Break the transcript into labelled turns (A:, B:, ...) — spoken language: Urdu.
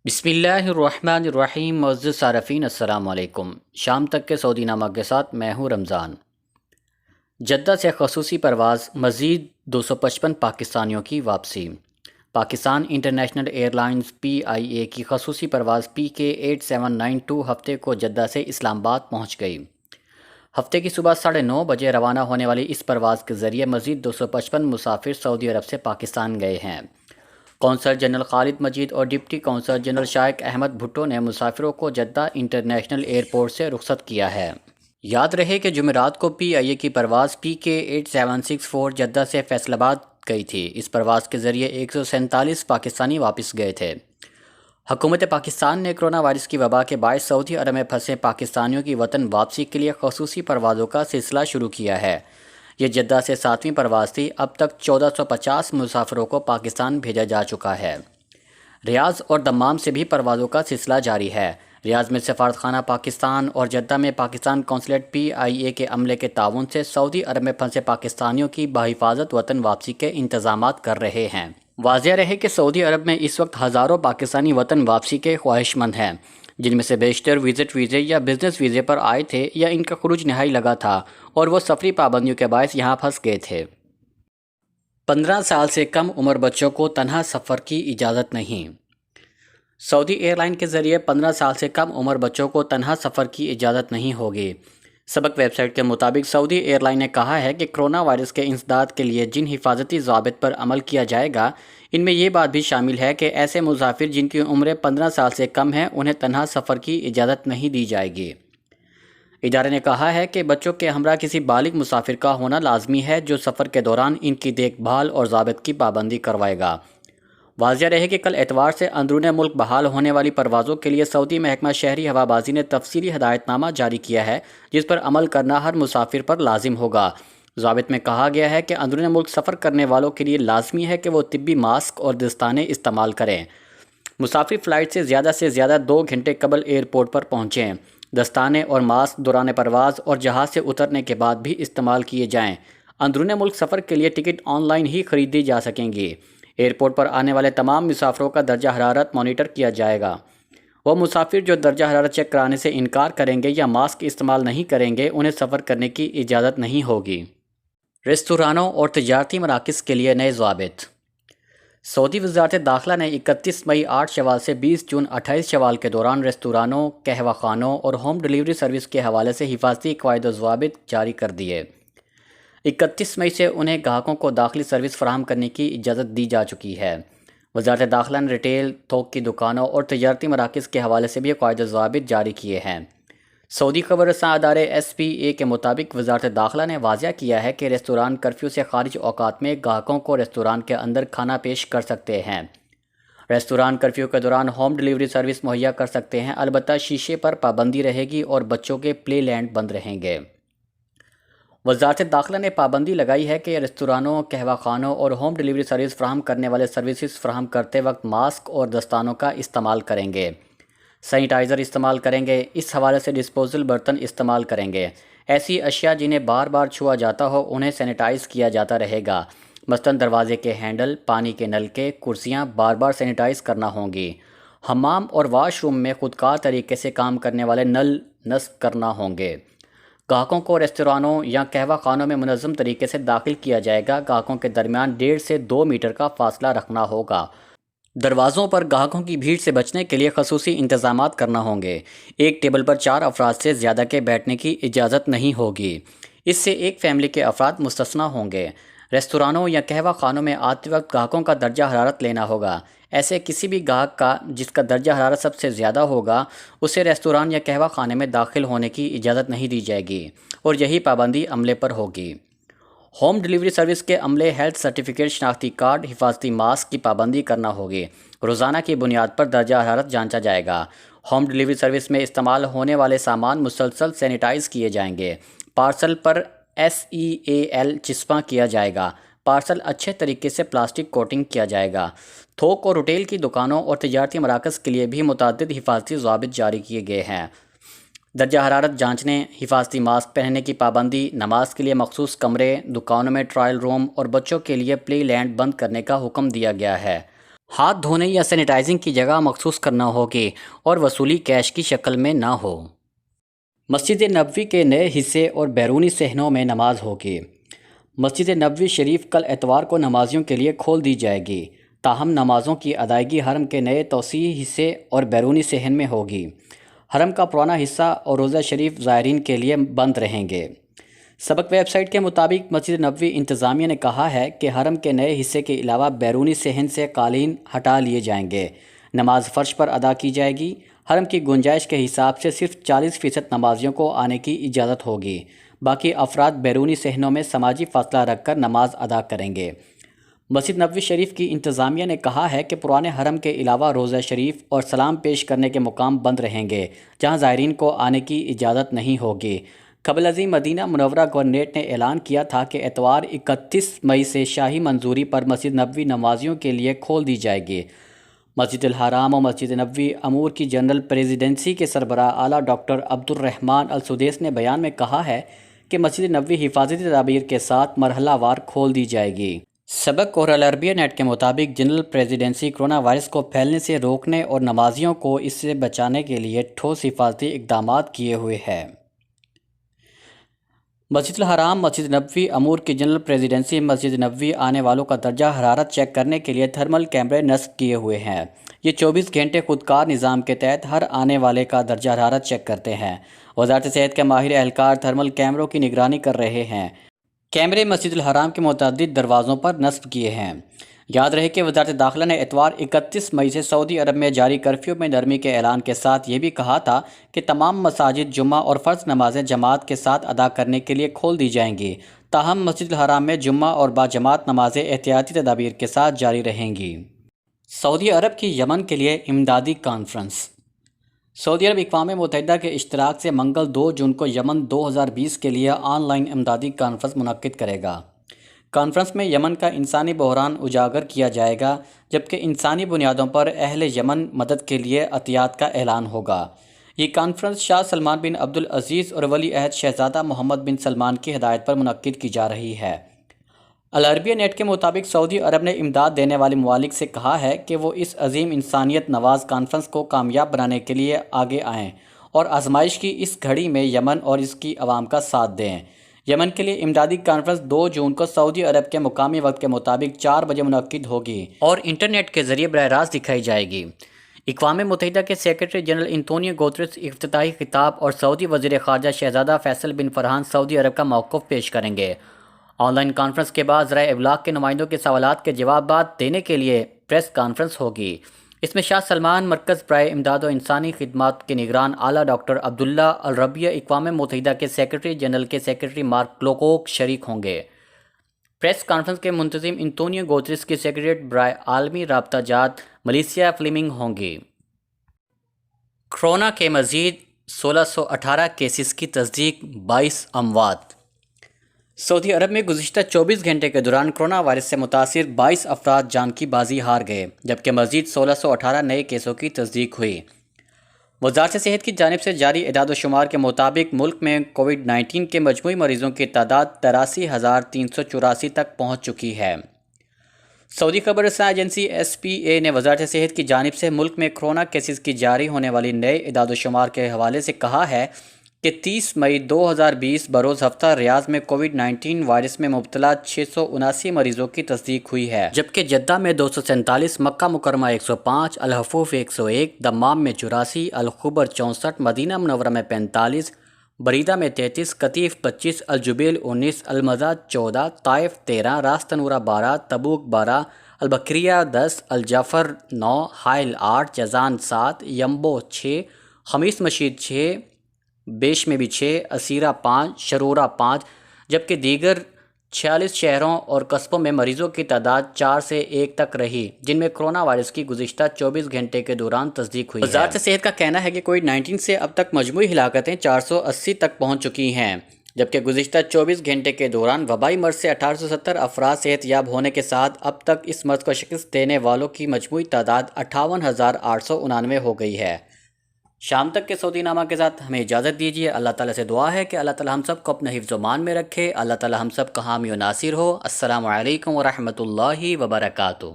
A: بسم اللہ الرحمن الرحیم۔ معزز صارفین السلام علیکم۔ شام تک کے سعودی نامہ کے ساتھ میں ہوں رمضان۔ جدہ سے خصوصی پرواز، مزید 255 پاکستانیوں کی واپسی۔ Pakistan international air lines PIA کی خصوصی پرواز PK8792 ہفتے کو جدہ سے اسلام آباد پہنچ گئی۔ ہفتے کی صبح 9:30 بجے روانہ ہونے والی اس پرواز کے ذریعے مزید 255 مسافر سعودی عرب سے پاکستان گئے ہیں۔ قونصل جنرل خالد مجید اور ڈپٹی قونصل جنرل شائق احمد بھٹو نے مسافروں کو جدہ انٹرنیشنل ایئرپورٹ سے رخصت کیا ہے۔ یاد رہے کہ جمعرات کو PIA کی پرواز PK8764 جدہ سے فیصل آباد گئی تھی۔ اس پرواز کے ذریعے 147 پاکستانی واپس گئے تھے۔ حکومت پاکستان نے کرونا وائرس کی وبا کے باعث سعودی عرب میں پھنسے پاکستانیوں کی وطن واپسی کے لیے خصوصی پروازوں کا سلسلہ شروع کیا ہے۔ یہ جدہ سے 7ویں پرواز تھی۔ اب تک 1450 مسافروں کو پاکستان بھیجا جا چکا ہے۔ ریاض اور دمام سے بھی پروازوں کا سلسلہ جاری ہے۔ ریاض میں سفارتخانہ پاکستان اور جدہ میں پاکستان قونصلیٹ PIA کے عملے کے تعاون سے سعودی عرب میں پھنسے پاکستانیوں کی بحفاظت وطن واپسی کے انتظامات کر رہے ہیں۔ واضح رہے کہ سعودی عرب میں اس وقت ہزاروں پاکستانی وطن واپسی کے خواہش مند ہیں، جن میں سے بیشتر وزٹ ویزے یا بزنس ویزے پر آئے تھے یا ان کا خروج نہائی لگا تھا اور وہ سفری پابندیوں کے باعث یہاں پھنس گئے تھے۔ 15 سال سے کم عمر بچوں کو تنہا سفر کی اجازت نہیں۔ سعودی ایئر لائن کے ذریعے 15 سال سے کم عمر بچوں کو تنہا سفر کی اجازت نہیں ہوگی۔ سبق ویب سائٹ کے مطابق سعودی ایئر لائن نے کہا ہے کہ کرونا وائرس کے انسداد کے لیے جن حفاظتی ضوابط پر عمل کیا جائے گا، ان میں یہ بات بھی شامل ہے کہ ایسے مسافر جن کی عمریں 15 سال سے کم ہیں انہیں تنہا سفر کی اجازت نہیں دی جائے گی۔ ادارے نے کہا ہے کہ بچوں کے ہمراہ کسی بالغ مسافر کا ہونا لازمی ہے جو سفر کے دوران ان کی دیکھ بھال اور ضابط کی پابندی کروائے گا۔ واضح رہے کہ کل اتوار سے اندرون ملک بحال ہونے والی پروازوں کے لیے سعودی محکمہ شہری ہوابازی نے تفصیلی ہدایت نامہ جاری کیا ہے، جس پر عمل کرنا ہر مسافر پر لازم ہوگا۔ ضابط میں کہا گیا ہے کہ اندرون ملک سفر کرنے والوں کے لیے لازمی ہے کہ وہ طبی ماسک اور دستانے استعمال کریں۔ مسافر فلائٹ سے زیادہ 2 گھنٹے قبل ایئرپورٹ پر پہنچیں۔ دستانے اور ماسک دوران پرواز اور جہاز سے اترنے کے بعد بھی استعمال کیے جائیں۔ اندرون ملک سفر کے لیے ٹکٹ آن لائن ہی خریدی جا سکیں گی۔ ایئرپورٹ پر آنے والے تمام مسافروں کا درجہ حرارت مانیٹر کیا جائے گا۔ وہ مسافر جو درجہ حرارت چیک کرانے سے انکار کریں گے یا ماسک استعمال نہیں کریں گے، انہیں سفر کرنے کی اجازت نہیں ہوگی۔ ریستورانوں اور تجارتی مراکز کے لیے نئے ضوابط۔ سعودی وزارت داخلہ نے 31 مئی 8 شوال سے 20 جون 28 شوال کے دوران ریستورانوں، قہوہ خانوں اور ہوم ڈیلیوری سروس کے حوالے سے حفاظتی قواعد و ضوابط جاری کر دیے۔ 31 مئی سے انہیں گاہکوں کو داخلی سروس فراہم کرنے کی اجازت دی جا چکی ہے۔ وزارت داخلہ نے ریٹیل، تھوک کی دکانوں اور تجارتی مراکز کے حوالے سے بھی قواعد و ضوابط جاری کیے ہیں۔ سعودی خبر رساں ادارے SPA کے مطابق وزارت داخلہ نے واضح کیا ہے کہ ریستوران کرفیو سے خارج اوقات میں گاہکوں کو ریستوران کے اندر کھانا پیش کر سکتے ہیں۔ ریستوران کرفیو کے دوران ہوم ڈیلیوری سروس مہیا کر سکتے ہیں، البتہ شیشے پر پابندی رہے گی اور بچوں کے پلے لینڈ بند رہیں گے۔ وزارت داخلہ نے پابندی لگائی ہے کہ ریستورانوں، قہوہ خانوں اور ہوم ڈیلیوری سروس فراہم کرنے والے سروسز فراہم کرتے وقت ماسک اور دستانوں کا استعمال کریں گے، سینیٹائزر استعمال کریں گے، اس حوالے سے ڈسپوزل برتن استعمال کریں گے۔ ایسی اشیاء جنہیں بار بار چھوا جاتا ہو انہیں سینیٹائز کیا جاتا رہے گا، مثلاً دروازے کے ہینڈل، پانی کے نل کے، کرسیاں بار بار سینیٹائز کرنا ہوں گی۔ حمام اور واش روم میں خودکار طریقے سے کام کرنے والے نل نصب کرنا ہوں گے۔ گاہکوں کو ریستورانوں یا قہوہ خانوں میں منظم طریقے سے داخل کیا جائے گا۔ گاہکوں کے درمیان 1.5 سے 2 میٹر کا فاصلہ رکھنا ہوگا۔ دروازوں پر گاہکوں کی بھیڑ سے بچنے کے لیے خصوصی انتظامات کرنا ہوں گے۔ ایک ٹیبل پر 4 افراد سے زیادہ کے بیٹھنے کی اجازت نہیں ہوگی۔ اس سے ایک فیملی کے افراد مستثنیٰ ہوں گے۔ ریستورانوں یا قہوہ خانوں میں آتے وقت گاہکوں کا درجہ حرارت لینا ہوگا۔ ایسے کسی بھی گاہک کا جس کا درجہ حرارت سب سے زیادہ ہوگا، اسے ریستوران یا قہوہ خانے میں داخل ہونے کی اجازت نہیں دی جائے گی اور یہی پابندی عملے پر ہوگی۔ ہوم ڈیلیوری سروس کے عملے ہیلتھ سرٹیفکیٹ، شناختی کارڈ، حفاظتی ماسک کی پابندی کرنا ہوگی۔ روزانہ کی بنیاد پر درجہ حرارت جانچا جائے گا۔ ہوم ڈیلیوری سروس میں استعمال ہونے والے سامان مسلسل سینیٹائز کیے جائیں گے۔ پارسل پر SEAL چسپاں کیا جائے گا۔ پارسل اچھے طریقے سے پلاسٹک کوٹنگ کیا جائے گا۔ تھوک اور ریٹیل کی دکانوں اور تجارتی مراکز کے لیے بھی متعدد حفاظتی ضوابط جاری کیے گئے ہیں۔ درجہ حرارت جانچنے، حفاظتی ماسک پہننے کی پابندی، نماز کے لیے مخصوص کمرے، دکانوں میں ٹرائل روم اور بچوں کے لیے پلے لینڈ بند کرنے کا حکم دیا گیا ہے۔ ہاتھ دھونے یا سینیٹائزنگ کی جگہ مخصوص کرنا ہوگی اور وصولی کیش کی شکل میں نہ ہو۔ مسجد نبوی کے نئے حصے اور بیرونی صحنوں میں نماز ہوگی۔ مسجد نبوی شریف کل اتوار کو نمازیوں کے لیے کھول دی جائے گی، تاہم نمازوں کی ادائیگی حرم کے نئے توسیعی حصے اور بیرونی صحن میں ہوگی۔ حرم کا پرانا حصہ اور روضہ شریف زائرین کے لیے بند رہیں گے۔ سبق ویب سائٹ کے مطابق مسجد نبوی انتظامیہ نے کہا ہے کہ حرم کے نئے حصے کے علاوہ بیرونی صحن سے قالین ہٹا لیے جائیں گے، نماز فرش پر ادا کی جائے گی۔ حرم کی گنجائش کے حساب سے صرف 40% نمازیوں کو آنے کی اجازت ہوگی، باقی افراد بیرونی صحنوں میں سماجی فاصلہ رکھ کر نماز ادا کریں گے۔ مسجد نبوی شریف کی انتظامیہ نے کہا ہے کہ پرانے حرم کے علاوہ روضہ شریف اور سلام پیش کرنے کے مقام بند رہیں گے، جہاں زائرین کو آنے کی اجازت نہیں ہوگی۔ قبل ازیں مدینہ منورہ گورنریٹ نے اعلان کیا تھا کہ اتوار 31 مئی سے شاہی منظوری پر مسجد نبوی نمازیوں کے لیے کھول دی جائے گی۔ مسجد الحرام اور مسجد نبوی امور کی جنرل پریزیڈنسی کے سربراہ اعلیٰ ڈاکٹر عبد الرحمن السدیس نے بیان میں کہا ہے کہ مسجد نبوی حفاظتی تدابیر کے ساتھ مرحلہ وار کھول دی جائے گی۔ سبق اور العربیہ نیٹ کے مطابق جنرل پریزیڈنسی کرونا وائرس کو پھیلنے سے روکنے اور نمازیوں کو اس سے بچانے کے لیے ٹھوس حفاظتی اقدامات کیے ہوئے ہے۔ مسجد الحرام مسجد نبوی امور کی جنرل پریزیڈنسی مسجد نبوی آنے والوں کا درجہ حرارت چیک کرنے کے لیے تھرمل کیمرے نصب کیے ہوئے ہیں۔ یہ 24 گھنٹے خودکار نظام کے تحت ہر آنے والے کا درجہ حرارت چیک کرتے ہیں۔ وزارت صحت کے ماہر اہلکار تھرمل کیمروں کی نگرانی کر رہے ہیں۔ کیمرے مسجد الحرام کے متعدد دروازوں پر نصب کیے ہیں۔ یاد رہے کہ وزارت داخلہ نے اتوار 31 مئی سے سعودی عرب میں جاری کرفیو میں نرمی کے اعلان کے ساتھ یہ بھی کہا تھا کہ تمام مساجد جمعہ اور فرض نمازیں جماعت کے ساتھ ادا کرنے کے لیے کھول دی جائیں گی، تاہم مسجد الحرام میں جمعہ اور باجماعت نمازیں احتیاطی تدابیر کے ساتھ جاری رہیں گی۔ سعودی عرب کی یمن کے لیے امدادی کانفرنس۔ سعودی عرب اقوام متحدہ کے اشتراک سے منگل 2 جون کو یمن 2020 کے لیے آن لائن امدادی کانفرنس منعقد کرے گا۔ کانفرنس میں یمن کا انسانی بحران اجاگر کیا جائے گا، جبکہ انسانی بنیادوں پر اہل یمن مدد کے لیے عطیات کا اعلان ہوگا۔ یہ کانفرنس شاہ سلمان بن عبدالعزیز اور ولی عہد شہزادہ محمد بن سلمان کی ہدایت پر منعقد کی جا رہی ہے۔ العربیہ نیٹ کے مطابق سعودی عرب نے امداد دینے والے ممالک سے کہا ہے کہ وہ اس عظیم انسانیت نواز کانفرنس کو کامیاب بنانے کے لیے آگے آئیں اور آزمائش کی اس گھڑی میں یمن اور اس کی عوام کا ساتھ دیں۔ یمن کے لیے امدادی کانفرنس 2 جون کو سعودی عرب کے مقامی وقت کے مطابق 4 بجے منعقد ہوگی اور انٹرنیٹ کے ذریعے براہ راست دکھائی جائے گی۔ اقوام متحدہ کے سیکرٹری جنرل انتونیو گوتریس افتتاحی خطاب اور سعودی وزیر خارجہ شہزادہ فیصل بن فرحان سعودی عرب کا موقف پیش کریں گے۔ آن لائن کانفرنس کے بعد ذرائع ابلاغ کے نمائندوں کے سوالات کے جوابات دینے کے لیے پریس کانفرنس ہوگی۔ اس میں شاہ سلمان مرکز برائے امداد و انسانی خدمات کے نگران اعلیٰ ڈاکٹر عبداللہ الربیہ، اقوام متحدہ کے سیکرٹری جنرل کے سیکرٹری مارک لوکوک شریک ہوں گے۔ پریس کانفرنس کے منتظم انتونیو گوتریس کی سیکرٹریٹ برائے عالمی رابطہ جات ملیسیا فلیمنگ ہوں گی۔ کرونا کے مزید 1618 کیسز کی تصدیق، 22 اموات۔ سعودی عرب میں گزشتہ 24 گھنٹے کے دوران کرونا وائرس سے متاثر 22 افراد جان کی بازی ہار گئے، جبکہ مزید 1618 نئے کیسوں کی تصدیق ہوئی۔ وزارت صحت کی جانب سے جاری اعداد و شمار کے مطابق ملک میں کووڈ-19 کے مجموعی مریضوں کی تعداد 83,384 تک پہنچ چکی ہے۔ سعودی خبر رساں ایجنسی SPA نے وزارت صحت کی جانب سے ملک میں کرونا کیسز کی جاری ہونے والی نئے اعداد و شمار کے حوالے سے کہا ہے کہ 30 مئی 2020 بروز ہفتہ ریاض میں کووڈ-19 وائرس میں مبتلا 679 مریضوں کی تصدیق ہوئی ہے، جبکہ جدہ میں 247، مکہ مکرمہ 105، الحفوف 101، دمام میں 84، الخبر 64، مدینہ منورہ میں 45، بریدہ میں 33، قطیف 25، الجبیل 19، المزہ 14، طائف 13، راس تنورہ 12، تبوک 12، البکریہ 10، الجعفر 9، حائل 8، جازان 7، ینبو 6، خمیس مشید 6، بیش میں بھی 6، اسیرہ 5، شرورہ 5، جبکہ دیگر 46 شہروں اور قصبوں میں مریضوں کی تعداد 4 سے 1 تک رہی، جن میں کرونا وائرس کی گزشتہ 24 گھنٹے کے دوران تصدیق ہوئی ہے۔ وزارت صحت کا کہنا ہے کہ کووڈ-19 سے اب تک مجموعی ہلاکتیں 480 تک پہنچ چکی ہیں، جبکہ گزشتہ 24 گھنٹے کے دوران وبائی مرض سے 1870 افراد صحت یاب ہونے کے ساتھ اب تک اس مرض کو شکست دینے والوں کی مجموعی تعداد 58,899 ہو گئی ہے۔ شام تک کے سعودی نامہ کے ساتھ ہمیں اجازت دیجیے۔ اللہ تعالیٰ سے دعا ہے کہ اللہ تعالیٰ ہم سب کو اپنے حفظ و امان میں رکھے۔ اللہ تعالیٰ ہم سب کا حامی و ناصر ہو۔ السلام علیکم ورحمۃ اللہ وبرکاتہ۔